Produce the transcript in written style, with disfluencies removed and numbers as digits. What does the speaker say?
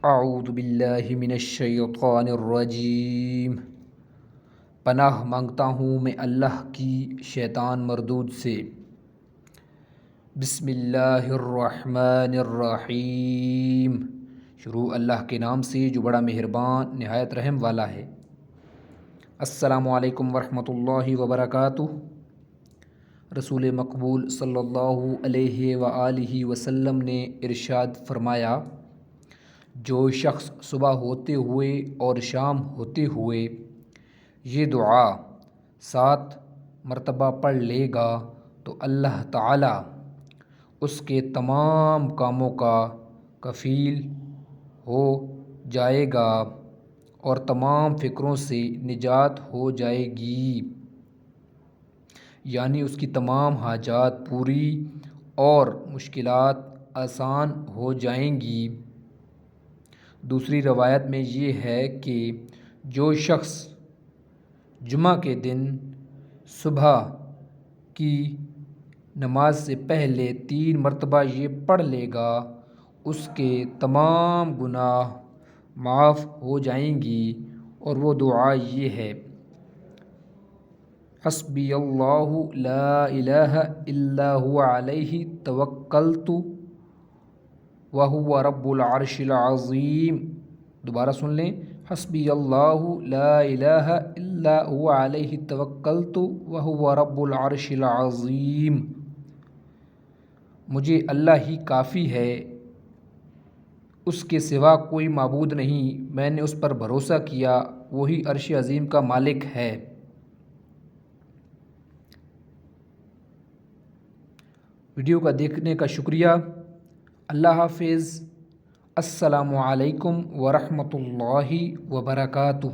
اعوذ باللہ من الشیطان الرجیم۔ پناہ مانگتا ہوں میں اللہ کی شیطان مردود سے۔ بسم اللہ الرحمن الرحیم۔ شروع اللہ کے نام سے جو بڑا مہربان نہایت رحم والا ہے۔ السلام علیکم ورحمۃ اللہ وبرکاتہ۔ رسول مقبول صلی اللہ علیہ وآلہ وسلم نے ارشاد فرمایا، جو شخص صبح ہوتے ہوئے اور شام ہوتے ہوئے یہ دعا 7 مرتبہ پڑھ لے گا تو اللہ تعالیٰ اس کے تمام کاموں کا کفیل ہو جائے گا اور تمام فکروں سے نجات ہو جائے گی، یعنی اس کی تمام حاجات پوری اور مشکلات آسان ہو جائیں گی۔ دوسری روایت میں یہ ہے کہ جو شخص جمعہ کے دن صبح کی نماز سے پہلے 3 مرتبہ یہ پڑھ لے گا اس کے تمام گناہ معاف ہو جائیں گی، اور وہ دعا یہ ہے: حسبی اللہ لا الہ الا هو علیہ توکلت وہو رب العرش العظیم۔ دوبارہ سن لیں، حسبی اللہ لا الہ الا هو علیہ توکلت وہو رب العرش العظیم۔ مجھے اللہ ہی کافی ہے، اس کے سوا کوئی معبود نہیں، میں نے اس پر بھروسہ کیا، وہی عرش عظیم کا مالک ہے۔ ویڈیو کا دیکھنے کا شکریہ۔ اللہ حافظ۔ السلام علیکم ورحمۃ اللہ وبرکاتہ۔